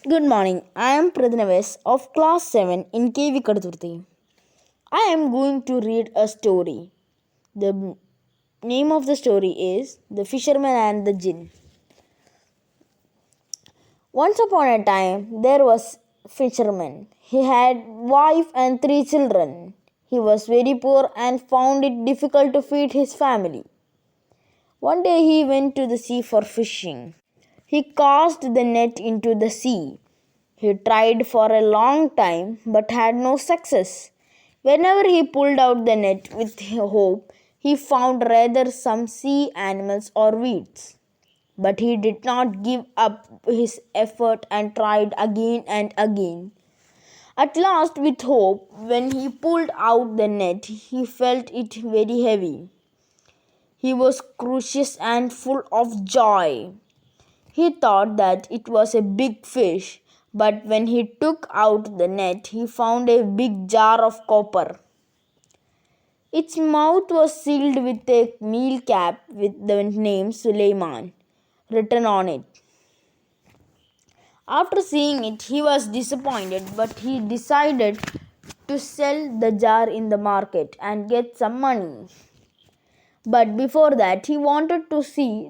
Good morning. I am Pradhanaves of class 7 in KV Kadurthi. I am going to read a story. The name of the story is The Fisherman and the Jinn. Once upon a time there was a fisherman. He had wife and 3 children. He was very poor and found it difficult to feed his family. One day he went to the sea for fishing. He cast the net into the sea. He tried for a long time but had no success. Whenever he pulled out the net with hope, he found rather some sea animals or weeds. But he did not give up his effort and tried again and again. At last, with hope, when he pulled out the net, he felt it very heavy. He was curious and full of joy. He thought that it was a big fish, but when he took out the net, he found a big jar of copper. Its mouth was sealed with a meal cap with the name Suleiman written on it. After seeing it, he was disappointed, but he decided to sell the jar in the market and get some money. But before that, he wanted to see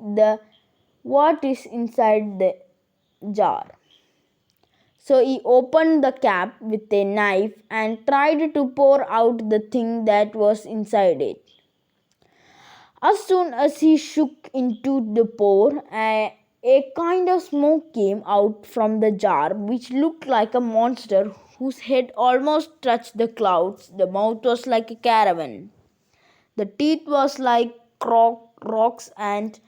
what is inside the jar. So he opened the cap with a knife and tried to pour out the thing that was inside it. As soon as he shook into the pour, a kind of smoke came out from the jar, which looked like a monster whose head almost touched the clouds. The mouth was like a caravan. The teeth was like rocks and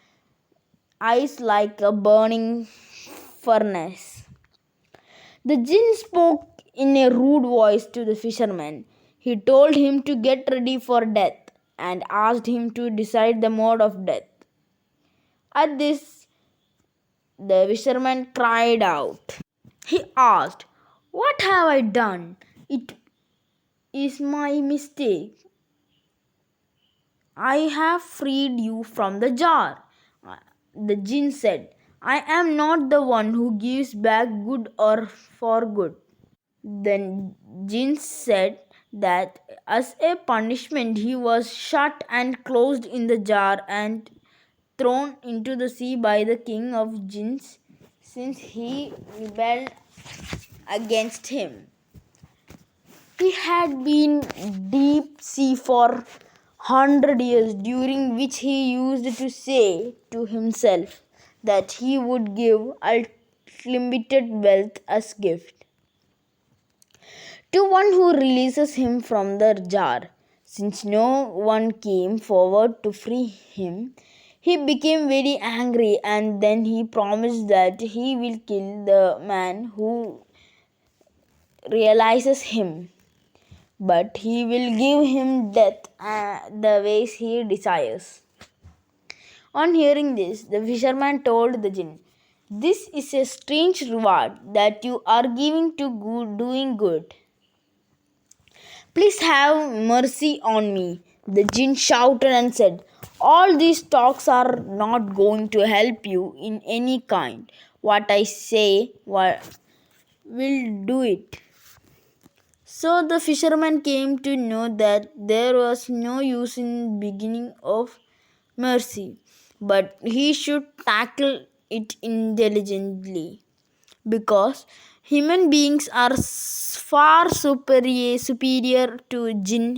eyes like a burning furnace. The jinn spoke in a rude voice to the fisherman. He told him to get ready for death and asked him to decide the mode of death. At this, the fisherman cried out. He asked, "What have I done? It is my mistake. I have freed you from the jar." The jinn said, "I am not the one who gives back good or for good." Then jinn said that as a punishment he was shut and closed in the jar and thrown into the sea by the king of jinns since he rebelled against him. He had been deep sea for 100 years, during which he used to say to himself that he would give unlimited wealth as gift to one who releases him from the jar. Since no one came forward to free him, he became very angry, and then he promised that he will kill the man who realizes him, but he will give him death the ways he desires. On hearing this, the fisherman told the jinn, "This is a strange reward that you are giving to doing good. Please have mercy on me." The jinn shouted and said, "All these talks are not going to help you in any kind. What I say will do it." So the fisherman came to know that there was no use in beginning of mercy, but he should tackle it intelligently, because human beings are far superior to jinn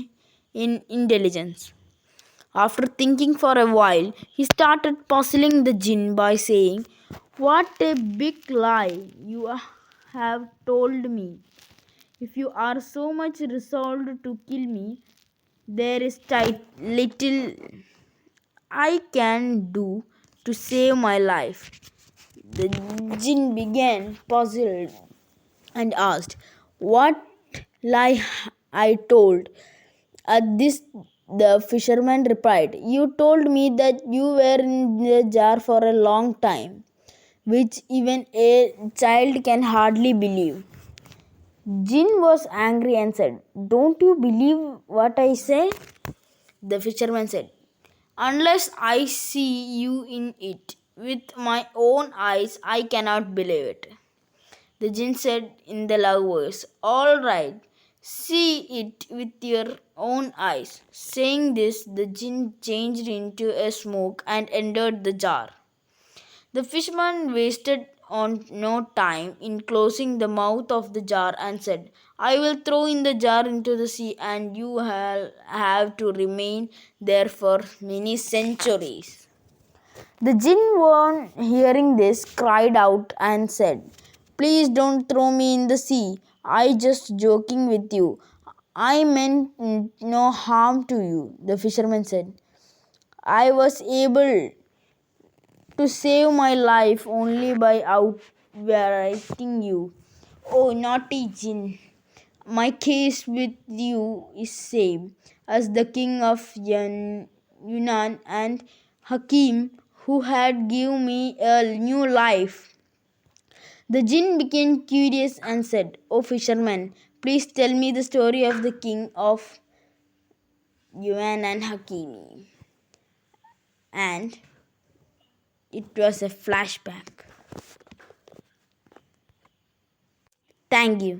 in intelligence. After thinking for a while, he started puzzling the jinn by saying, "What a big lie you have told me. If you are so much resolved to kill me, there is little I can do to save my life." The jinn began puzzled and asked, "What lie I told?" At this, the fisherman replied, "You told me that you were in the jar for a long time, which even a child can hardly believe." Jinn was angry and said, "Don't you believe what I say?" The fisherman said, "Unless I see you in it with my own eyes, I cannot believe it." The jinn said in the loud voice, "All right, see it with your own eyes." Saying this, the jinn changed into a smoke and entered the jar. The fisherman wasted on no time in closing the mouth of the jar and said, "I will throw in the jar into the sea, and you have to remain there for many centuries." The jinn, on hearing this, cried out and said, "Please don't throw me in the sea. I just joking with you. I meant no harm to you." The fisherman said, "I was able to save my life only by outwitting you. Oh, naughty jinn. My case with you is same as the king of Yunnan and Hakim, who had given me a new life." The jinn became curious and said, "O fisherman, please tell me the story of the king of Yuan and Hakim." And it was a flashback. Thank you.